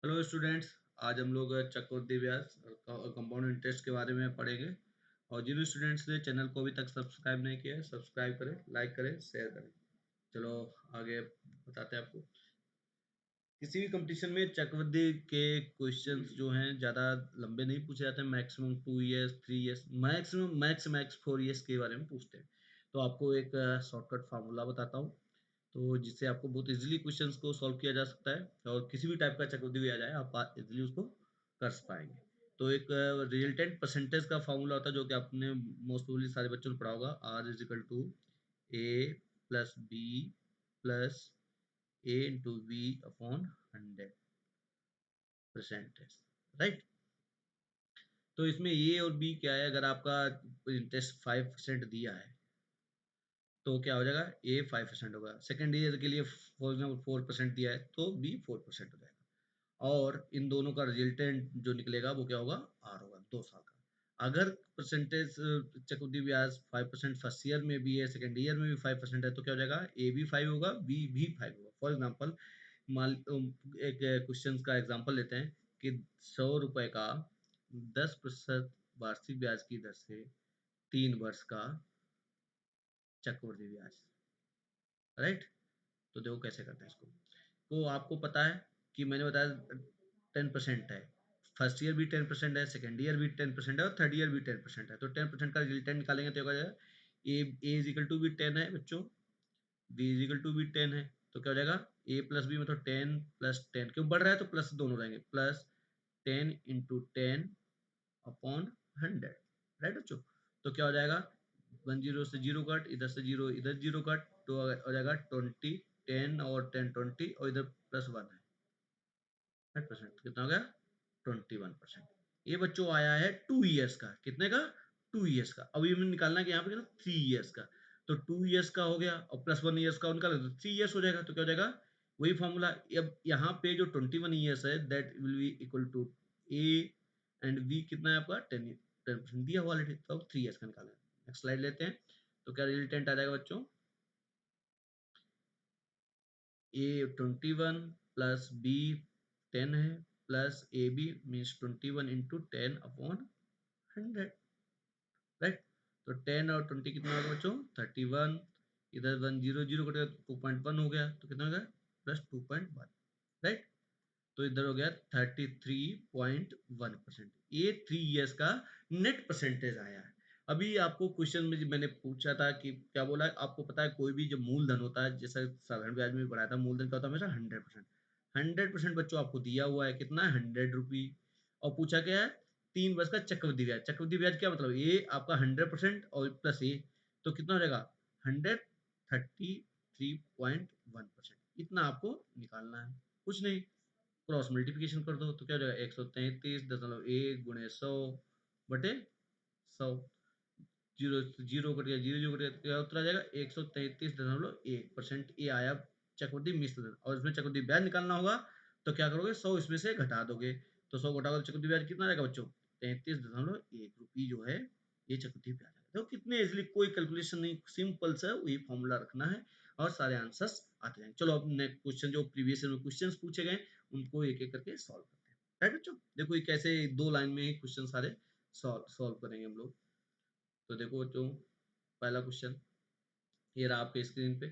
Hello students. आज हम लोग चक्रवृद्धि ब्याज और कंपाउंड इंटरेस्ट के बारे में पढ़ेंगे। और जिन स्टूडेंट्स ने चैनल को अभी तक सब्सक्राइब नहीं किया है, सब्सक्राइब करें, लाइक करें, शेयर करें। चलो आगे बताते हैं आपको। किसी भी कंपटीशन में चक्रवृद्धि के क्वेश्चंस जो हैं ज़्यादा लंबे नहीं पूछे जाते हैं। Maximum 2 years, 3 years, maximum max 4 years के बारे में पूछते हैं। तो आपको एक शॉर्टकट फार्मूला बताता हूँ, तो जिससे आपको बहुत इजीली क्वेश्चंस को सॉल्व किया जा सकता है और किसी भी टाइप का चक्रवृद्धि भी आ जाए आप इजीली उसको कर पाएंगे। तो एक रिजल्टेंट परसेंटेज का फार्मूला होता है जो कि आपने मोस्ट प्रोबेबली सारे बच्चों ने पढ़ा होगा। R is equal to A plus B plus A into B upon 100%, right. तो इसमें ए और बी क्या है, अगर आपका इंटरेस्ट 5% दिया है तो क्या हो जाएगा, ए 5% होगा। सेकेंड ईयर के लिए फॉर एग्जाम्पल 4% दिया है तो बी 4% हो जाएगा। और इन दोनों का रिजल्टेंट जो निकलेगा वो क्या होगा, आर होगा 2 साल का। अगर परसेंटेज चक्रवृद्धि ब्याज 5% फर्स्ट ईयर में भी है, सेकेंड ईयर में भी 5% है, तो क्या हो जाएगा, ए भी 5 होगा, बी भी 5 होगा। फॉर एग्जाम्पल एक क्वेश्चन का एग्जाम्पल लेते हैं कि 100 रुपए का 10% वार्षिक ब्याज की दर से 3 वर्ष का चक्रवृद्धि ब्याज, राइट। तो देखो कैसे करते हैं इसको। तो आपको पता है कि मैंने बताया 10% है, फर्स्ट ईयर भी 10% है, सेकेंड ईयर भी 10% है और थर्ड ईयर भी 10% है। तो 10% का रिजल्टेंट निकालेंगे तो क्या हो जाएगा, ए इज इक्वल टू भी 10 है बच्चों, बी इज इक्वल टू भी 10 है। तो क्या हो जाएगा, ए प्लस बी मतलब 10 + 10, क्यों बढ़ रहा है तो प्लस दोनों रहेंगे, प्लस 10 × 10 अपॉन 100, राइट बच्चों। तो क्या हो जाएगा, 10 से 0 कट, इधर से 0, इधर 0 कट, तो हो जाएगा 20, 10 और 10 20, और इधर +1 है 100%, कितना हो गया 21%। ये बच्चों आया है 2 इयर्स का, कितने का, 2 इयर्स का। अभी हमें निकालना है कि यहाँ पे कितना 3 इयर्स का। तो 2 इयर्स का हो गया और +1 इयर्स का निकाला तो 3 इयर्स हो जाएगा। तो क्या हो जाएगा, वही फॉर्मूला। अब यहाँ पे जो 21 इयर्स है that will be equal to A and B कितना है आपका 10% दिया हुआ ऑलरेडी। तो अब 3 इयर्स का निकालना है। नेक्स्ट स्लाइड लेते हैं। तो क्या रिजल्टेंट आ जाएगा बच्चों, ए 21 प्लस बी 10 है, plus A B means 21 × 10 upon 100, right. तो 10 और 20 कितना होगा बच्चों, 31, इधर 1 0 0 कटेगा 2.1 हो गया, तो कितना हो गया +2.1, राइट। तो इधर हो गया 33.1%। ये 3 इयर्स का नेट परसेंटेज आया है। अभी आपको क्वेश्चन में मैंने पूछा था कि क्या बोला है, आपको पता है कोई भी जब मूलधन होता है, जैसे साधारण ब्याज में भी पढ़ाया था, मूलधन का होता है हमेशा 100%। 100% बच्चों आपको दिया हुआ है कितना है, 100 रुपी। और पूछा क्या है, 3 वर्ष का चक्रवृद्धि ब्याज। चक्रवृद्धि ब्याज क्या मतलब, ये आपका 100% और प्लस ए, तो कितना हो जाएगा 133.1%। इतना आपको निकालना है, कुछ नहीं, क्रॉस मल्टीप्लिकेशन कर दो तो क्या हो जाएगा 133.100/100, जीरो जीरो कट गया, जीरो जीरो कट गया, क्या उत्तर आ जाएगा 133.1%। ये आया चक्रवृद्धि मिश्र धन। और इसमें चक्रवृद्धि ब्याज निकालना होगा तो क्या करोगे, 100 इसमें से घटा दोगे। तो 100 घटाओगे तो चक्रवृद्धि ब्याज कितना आएगा बच्चों, 33.1 रुपी जो है ये चक्रवृद्धि ब्याज है। तो कितने इजिली, कोई कैलकुलेशन नहीं, सिंपल सा वही फॉर्मूला रखना है और सारे आंसर्स आते जाएंगे। चलो अब नेक्स्ट क्वेश्चन, जो प्रीवियस में क्वेश्चन पूछे गए उनको एक एक करके सॉल्व करते हैं, राइट बच्चों। देखो ये कैसे 2 लाइन में ही क्वेश्चन सारे सॉल्व करेंगे हम लोग। तो देखो बच्चों, पहला क्वेश्चन ये रहा आपके स्क्रीन पे।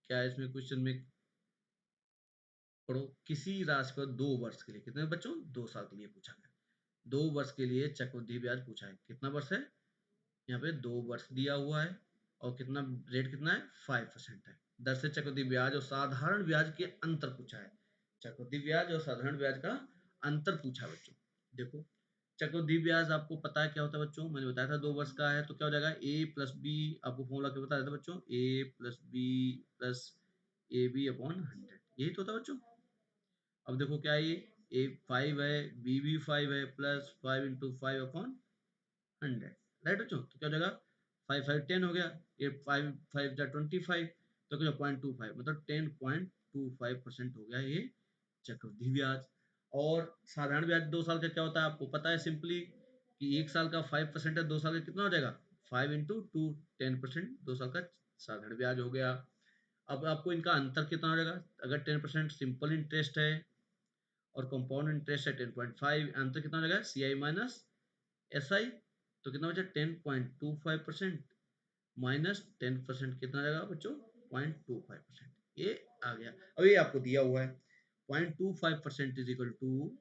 क्या है इसमें क्वेश्चन में, पढ़ो। किसी राशि पर 2 वर्ष के लिए, कितने बच्चों, 2 साल के लिए पूछा गया। 2 वर्ष के लिए चक्रवृद्धि ब्याज पूछा है, कितना वर्ष है, यहाँ पे 2 वर्ष दिया हुआ है और कितना रेट कितना है 5% है। दर से चक्रवृद्धि ब्याज और साधारण ब्याज के अंतर पूछा है। चक्रवृद्धि ब्याज और साधारण ब्याज का अंतर पूछा है बच्चों। देखो चक्रवृद्धि ब्याज आपको पता है क्या होता है बच्चों, मैंने बताया था 2 वर्ष का है तो क्या हो जाएगा ए प्लस बी, आपको फॉर्मूला क्या बताया था बच्चों, A plus B plus A B upon 100, यही तो होता है बच्चों। अब देखो क्या है, ये ए 5 है, बी भी 5 है, प्लस 5 × 5 अपॉन 100, राइट बच्चों। तो क्या हो जाएगा 5 5 10 हो गया, ये 5 5 जा 25, तो क्या 0.25 मतलब 10.25% हो गया ये चक्रवृद्धि ब्याज। और साधारण ब्याज 2 साल का क्या होता है आपको पता है सिंपली, कि 1 साल का 5% है, 2 साल का कितना हो जाएगा 5 × 2 10%, 2 साल का साधारण ब्याज हो गया। अब आपको इनका अंतर कितना हो जाएगा, अगर 10% सिंपल इंटरेस्ट है और कंपाउंड इंटरेस्ट है 10.5, आंसर कितना हो जाएगा सी आई माइनस एस आई, तो कितना बचा 10.25% माइनस 10% कितना जाएगा बच्चों 0.25%, ये आ गया। अब ये आपको दिया हुआ है 0.25% इज इक्वल टू,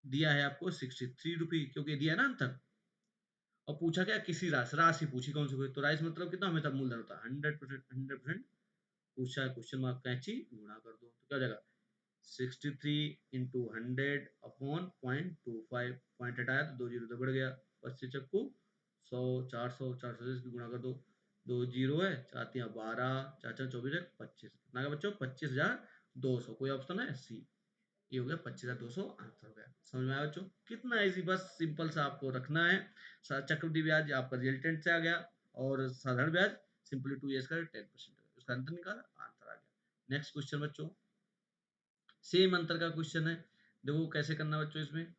दिया है आपको 63 रुपी, क्योंकि दिया है ना आंसर। और पूछा क्या किसी राशि, राशि पूछी कौन सी कोई, तो राशि मतलब कितना हमेशा मूलधन होता है 100%, 100% पूछा है क्वेश्चन मार्क कैंची गुणा कर दो, तो क्या हो जाएगा 63 इंटू 100 अपॉन 0.25, पॉइंट हटाया तो 2 जीरो तो बढ़ गया, 25 चक्कू 100, 400, 400 से गुणा कर दो, 2 जीरो है, 4 12, 4 24 है 25, कितना का बच्चों 25,200, कोई ऑप्शन है सी, ये हो गया 25,200 आंसर हो गया। समझ में आया बच्चों, कितना इजी, बस सिंपल सा आपको रखना है। चक्रवृद्धि ब्याज आपका रिजल्टेंट से आ गया, और साधारण ब्याज सिंपली 2 ईयर्स का 10%, उसका अंतर निकाला आंसर आ गया। नेक्स्ट क्वेश्चन बच्चों, सेम अंतर का क्वेश्चन है, देखो कैसे करना बच्चों, इसमें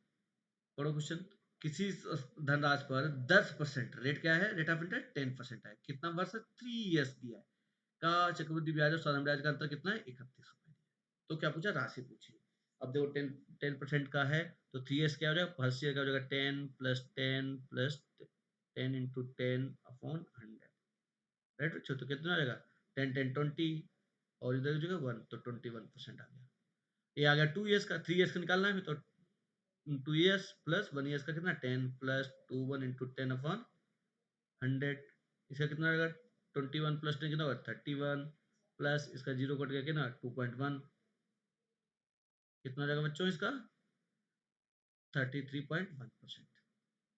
पढ़ो क्वेश्चन। किसी धनराशि पर 10% रेट क्या है, रेट ऑफ इंटरेस्ट 10% है, कितना वर्ष 3 ईयर्स दिया है, का चक्रवृद्धि ब्याज और साधारण ब्याज का अंतर कितना है 31 रुपए। तो क्या पूछा, राशि पूछी। अब देखो 10% का है, तो 3 ईयर्स क्या हो जाएगा, फर्स्ट ईयर क्या हो जाएगा 10 + 10 + 10 अपॉन 100, राइट बच्चों, तो कितना हो जाएगा 10 10 20, और इधर हो जाएगा 1, तो 21% आ गया। ये आ गया 2 ईयर्स का, 3 ईयर्स का निकालना है, तो 2 ईयर्स प्लस 1 ईयर्स का कितना 10 + 21 इंटू 10/100, इसका कितना रहेगा 21 + 10 कितना होगा 31, प्लस इसका जीरो कट गया कितना 2.1, कितना रहेगा बच्चों इसका 33.1%,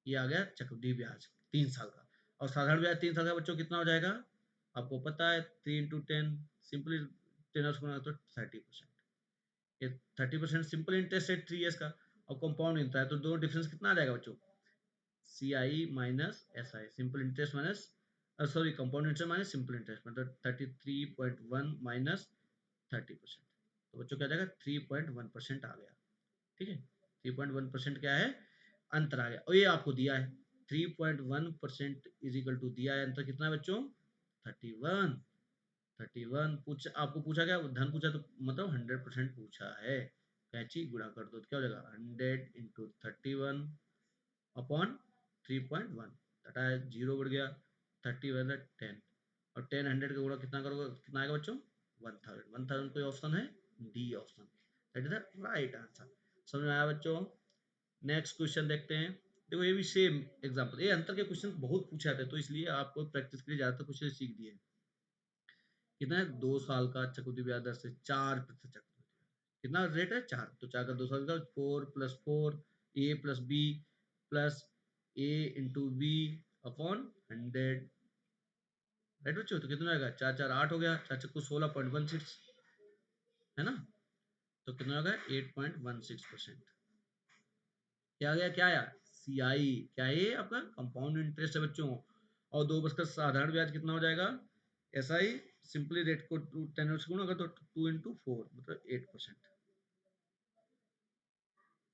ये आ गया चक्रवृद्धि ब्याज 3 साल का। और साधारण ब्याज 3 साल का बच्चों कितना हो जाएगा, आपको पता है 3 × 10, सिंपली 10 तो 30%, ये 30% सिंपल इंटरेस्ट है 3 ईयर्स का, और कंपाउंड मिलता है, तो दोनों डिफरेंस कितना आ जाएगा बच्चों C I minus S I, simple interest minus, sorry compound interest minus simple interest, मतलब 33.1 माइनस 30%, तो बच्चों क्या जाएगा 3.1% आ गया। ठीक है, 3.1% क्या है अंतर आ गया, और ये आपको दिया है 3.1% इज इक्वल टू, दिया है अंतर कितना है बच्चों 31, 31 पूछ आपको पूछा गया धन पूछा, तो मतलब 100% पूछा है, कैची गुणा कर दो, तो क्या हो जाएगा 100 × 31 अपॉन 3.1, घटा है जीरो बढ़ गया, 31 है 10, और 10 100 का गुणा कितना करोगे, कितना आएगा बच्चों 1000, 1000 कोई ऑप्शन है D option, that is the right answer. समझ में आया बच्चों, नेक्स्ट क्वेश्चन देखते हैं। देखो ये भी सेम एग्जांपल, ये अंतर के क्वेश्चन बहुत पूछे जाते हैं, तो इसलिए आपको प्रैक्टिस के लिए ज्यादातर क्वेश्चन सीख दिए। कितना है 2 साल का चक्रवृद्धि ब्याज दर से 4% चक्रवृद्धि, कितना रेट है 4, तो 4 का 2 साल का 4 + 4 ए plus B plus A into B upon 100, right बच्चों, तो कितना आएगा 4 4 8 हो गया, 4 को 16.16 है ना, तो कितना होगा 8.16%, क्या गया क्या आया सी आई, क्या है आपका कंपाउंड इंटरेस्ट है बच्चों, और 2 का साधारण ब्याज कितना हो जाएगा एस आई, सिंपली रेट को 10 से गुणा कर तो 2 × 4 मतलब 8%,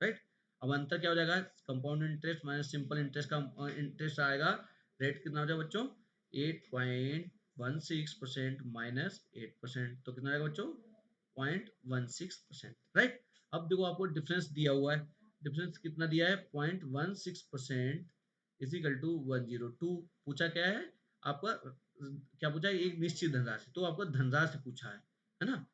राइट। अब अंतर क्या हो जाएगा compound interest minus simple interest का इंटरेस्ट आएगा, रेट कितना हो जाएगा बच्चों 8.16% माइनस 8%, तो कितना आएगा बच्चों 0.16%, राइट। अब देखो आपको डिफरेंस दिया हुआ है, डिफरेंस कितना दिया है 0.16% इज इक्वल टू 102, पूछा क्या है आपका, क्या पूछा है एक निश्चित धनराशि, तो आपको धनराशि पूछा है ना,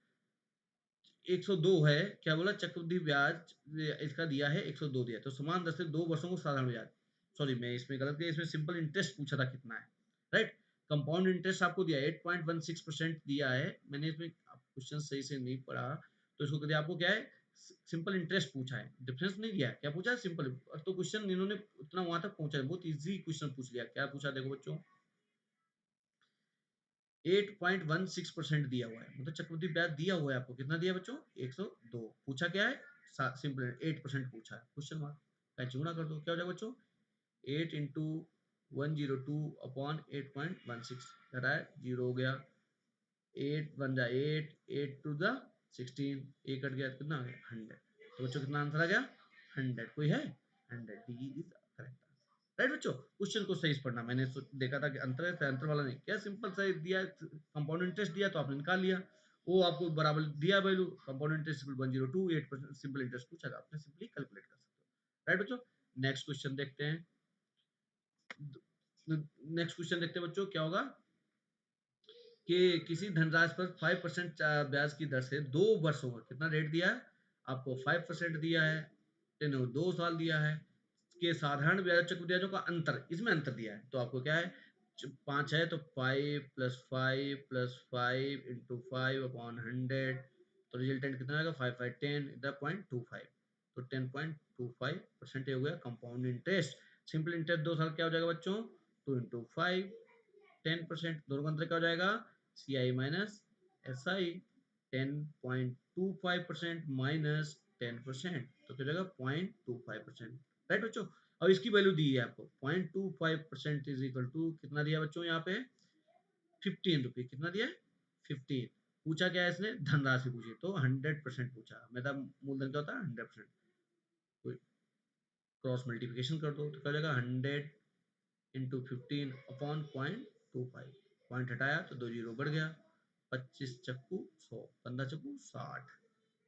102 है, क्या बोला चक्रवृद्धि ब्याज इसका दिया है 102 दिया, तो समान दर से 2 वर्षों को साधारण ब्याज, सॉरी मैं इसमें गलत किया, इसमें सिंपल इंटरेस्ट पूछा था कितना है, राइट। कंपाउंड इंटरेस्ट आपको दिया 8.16% दिया है, मैंने इसमें क्वेश्चन सही से नहीं पढ़ा, तो इसको दिया आपको क्या है सिंपल इंटरेस्ट पूछा है, डिफरेंस नहीं दिया है, क्या पूछा है सिंपल, तो क्वेश्चन इन्होंने उतना वहां तक पहुंचा है, बहुत इजी क्वेश्चन पूछ लिया, क्या पूछा देखो बच्चों 8.16% दिया हुआ है, मतलब चक्रवृद्धि ब्याज दिया हुआ है आपको, कितना दिया बच्चों 102, पूछा क्या है सिंपल 8% पूछा है, क्वेश्चन मार्क का चुना कर दो, क्या हो जाएगा बच्चों 8 इंटू 102 अपॉन 8.16, घटा है जीरो हो गया, 8 बन जाए 8, 8 टू द 16, एक कट गया कितना आ गया 100, तो बच्चों कितना आंसर आ गया 100, कोई है 100, डी इज करेक्ट, राइट बच्चों। क्वेश्चन को सही से पढ़ना, मैंने देखा था कि अंतर है, अंतर वाला नहीं, क्या सिंपल सा दिया कंपाउंड इंटरेस्ट दिया तो आपने निकाल लिया, वो आपको बराबर दिया value, compound interest 102, 8% simple interest पूछा, आपने सिंपली कैलकुलेट कर सकते हो, राइट बच्चों। नेक्स्ट क्वेश्चन देखते हैं। नेक्स्ट क्वेश्चन देखते हैं बच्चों, क्या होगा कि किसी धनराशि पर 5% ब्याज की दर से 2 वर्षों में कितना रेट दिया है आपको, 5% दिया है, टेन्योर 2 साल दिया है, के साधारण ब्याज चक्रवृद्धि ब्याजों का अंतर, इसमें अंतर दिया है, तो आपको क्या है 5 है तो 5 + 5 + 5 × 5 अपॉन 100, तो रिजल्टेंट कितना आएगा 5 5 10 इधर 0.25, तो 10.25% हो गया कंपाउंड इंटरेस्ट। सिंपल इंटरेस्ट 2 साल क्या हो जाएगा बच्चों, 2 × 5 10%, दोनों का अंतर क्या हो जाएगा सी I minus S I, 10.25% minus 10%, तो क्या हो जाएगा 0.25%, राइट बच्चों। अब इसकी वैल्यू दी है आपको 0.25% इज इक्वल टू कितना दिया बच्चों यहाँ पे 15 रुपये, कितना दिया है 15, पूछा क्या है इसने धनराशि पूछी, तो 100% पूछा, मतलब मूलधन क्या होता है 100%, क्रॉस मल्टीप्लिकेशन कर दो तो क्या हो जाएगा 100 × 15 अपॉन 0.25, पॉइंट हटाया तो 2 जीरो बढ़ गया, 25 चक्कू 100, 15 चक्कू 60,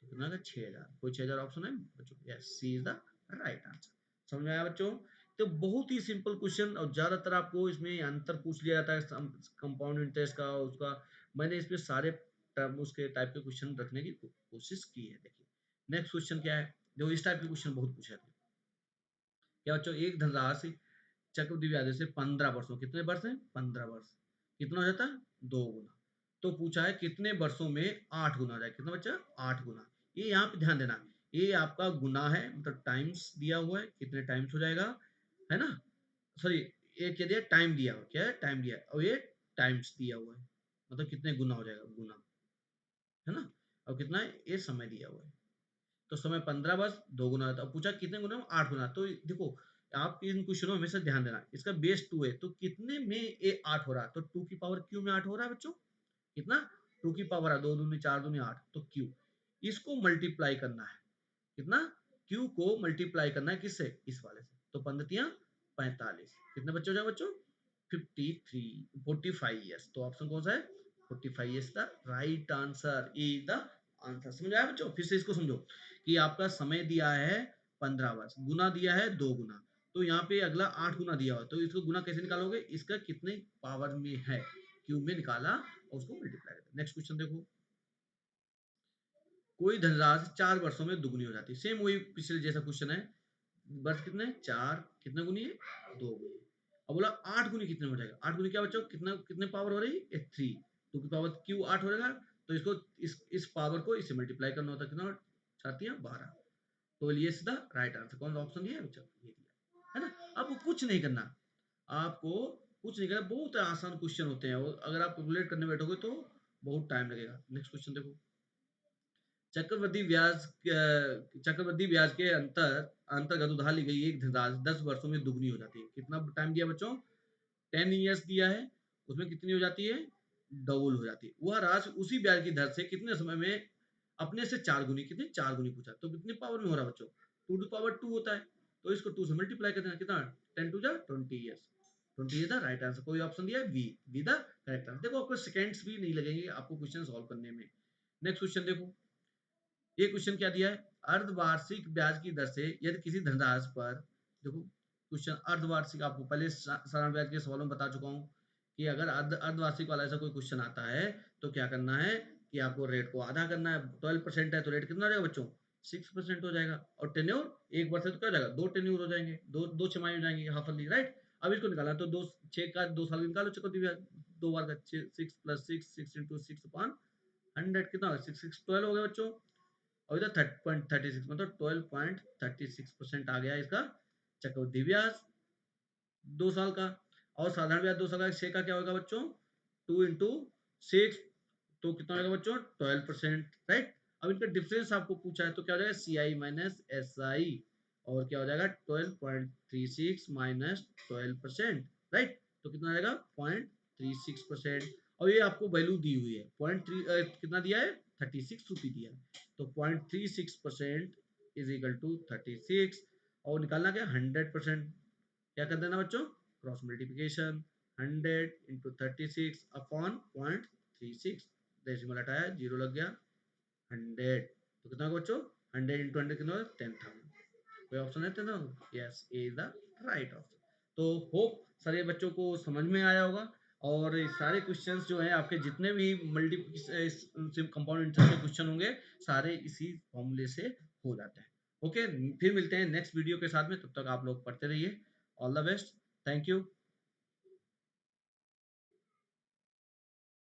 तो कितना का 6000, कोई 6000 ऑप्शन है बच्चों, yes C is the right answer. समझ में आया बच्चों। तो बहुत ही सिंपल क्वेश्चन, और ज्यादातर आपको इसमें अंतर पूछ लिया जाता है कंपाउंड इंटरेस्ट का उसका, मैंने इसमें सारे टर्म उसके टाइप के क्वेश्चन रखने की कोशिश की है। देखिए नेक्स्ट क्वेश्चन क्या है, जो इस टाइप के क्वेश्चन बहुत पूछे थे, क्या बच्चों एक धनराशि चक्रवृद्धि ब्याज से 15 वर्षों, कितने वर्ष है 15 वर्ष, कितना हो जाता है 2 गुना, तो पूछा है कितने वर्षों में 8 गुना हो जाए, कितना बच्चा 8 गुना, ये यहाँ पे ध्यान देना, ये आपका गुना है मतलब टाइम्स दिया हुआ है, कितने टाइम्स हो जाएगा, है ना, सॉरी ये क्या दिया टाइम दिया हुआ, क्या है टाइम दिया है, और ये टाइम्स दिया हुआ है, मतलब कितने गुना हो जाएगा गुना, है ना, और कितना है ये समय दिया हुआ है, तो समय 15 वर्ष 2 गुना होता है, पूछा कितने गुना 8 गुना, तो देखो आप इन क्वेश्चनों में हमेशा ध्यान देना, इसका बेस 2 है तो कितने में ये 8 हो रहा है, तो 2 की पावर क्यू में 8 हो रहा है बच्चों, कितना 2 की पावर है 2 दूनी 4 दूनी 8, तो क्यू, इसको मल्टीप्लाई करना है, कितना क्यू को मल्टीप्लाई करना है किससे, इस वाले से, तो 15 45, कितने बच्चे हो जाए बच्चों 53 45 ईयर्स, तो ऑप्शन कौन सा है 45 years the right answer, is the answer. समझ आया बच्चों, फिर से इसको समझो कि आपका समय दिया है 15 वर्ष, गुना दिया है 2 गुना, तो यहाँ पे अगला 8 गुना दिया हो, तो इसको गुना कैसे निकालोगे, इसका कितने पावर में है क्यूब में निकाला और उसको मल्टीप्लाई करते। नेक्स्ट क्वेश्चन देखो, कोई धनराशि 4 वर्षों में दुगनी हो जाती है, सेम वही पिछले जैसा क्वेश्चन है, वर्ष कितने 4, कितने गुनी है 2 गुनी, अब बोला 8 गुनी कितने हो जाएगा, 8 गुनी क्या बच्चों कितना कितने पावर हो रही है 3, 2 की पावर क्यू 8 हो जाएगा, तो इसको इस पावर को इससे मल्टीप्लाई करना होता है, कितना 4 12, तो ये सीधा राइट आंसर, कौन सा ऑप्शन दिया है बच्चों ये दिया है ना। आपको कुछ नहीं करना, आपको कुछ नहीं करना, बहुत आसान क्वेश्चन होते हैं, और अगर आप कैलकुलेट करने बैठोगे तो बहुत टाइम लगेगा। नेक्स्ट क्वेश्चन देखो, चक्रवृद्धि ब्याज चक्रवृद्धि ब्याज के अंतर्गत उधार ली गई एक धनराशि 10 वर्षों में दुगनी हो जाती है, कितना टाइम दिया बच्चों 10 ईयर्स दिया है, उसमें कितनी हो जाती है डबल हो जाती है, वह राशि उसी ब्याज की दर से कितने समय में अपने से 4 गुनी, कितने 4 गुनी पूछा, तो कितने पावर में हो रहा है बच्चों 2 टू पावर 2 होता है, तो इसको 2 से मल्टीप्लाई कर देना, कितना 10 टू जा 20 years, 20 is the right answer, कोई ऑप्शन दिया है बी द करेक्ट आंसर। देखो आपको सेकंड्स भी नहीं लगेंगे आपको क्वेश्चन सॉल्व करने में। नेक्स्ट क्वेश्चन देखो, ये क्वेश्चन क्या दिया है, अर्धवार्षिक ब्याज की दर से यदि किसी धनराशि पर, देखो क्वेश्चन अर्धवार्षिक, आपको पहले साधारण ब्याज के सवालों में बता चुका हूं कि अगर अर्धवार्षिक वाला ऐसा कोई क्वेश्चन आता है तो क्या करना है कि आपको रेट को आधा करना है, 12% है तो रेट कितना हो जाएगा बच्चों 6% हो जाएगा, और टेन्योर 1 वर्ष है तो क्या हो जाएगा 2 टेन्योर हो जाएंगे, दो छमाही हो जाएंगे हाफ ईयरली, राइट। अब इसको निकालना तो 2 निकालो चक्रवृद्धि ब्याज, 2 बार का 6 + 6 6 × 6/100 कितना होगा 6 6 12 हो गया बच्चों, और इधर 30.36 मतलब 12.36% आ गया इसका चक्रवृद्धि ब्याज 2 साल का, और साधारण ब्याज 2 साल का 6 का क्या होगा बच्चों 2 × 6, तो कितना होगा बच्चों 12%, राइट। अब इनका डिफरेंस आपको पूछा है तो क्या हो जाएगा सी आई माइनस एस आई, और क्या हो जाएगा 12.36 माइनस 12%, राइट, तो कितना आ जाएगा 0.36%, और ये आपको वैल्यू दी हुई है कितना दिया है 36 रुपये दिया है, तो 0.36% इज इक्वल टू 36, और निकालना क्या 100%, क्या कर देना बच्चों क्रॉस मल्टीप्लिकेशन 100 × 36 अपॉन 0.36, डेसिमल हटाया, 0 लग गया, 100, तो कितना होगा बच्चों, 100 इंटू 100 कितना होगा, 10,000। कोई ऑप्शन है 10,000? Yes, A is the right option. तो होप सारे बच्चों को समझ में आया होगा, और ये सारे क्वेश्चंस जो हैं आपके जितने भी मल्टी कंपाउंड इंटरेस्ट के क्वेश्चन होंगे, सारे इसी फॉर्मूले से हो जाते हैं। ओके, फिर मिलते हैं नेक्स्ट वीडियो के साथ में, तब तक आप लोग पढ़ते रहिए। All the best, thank you.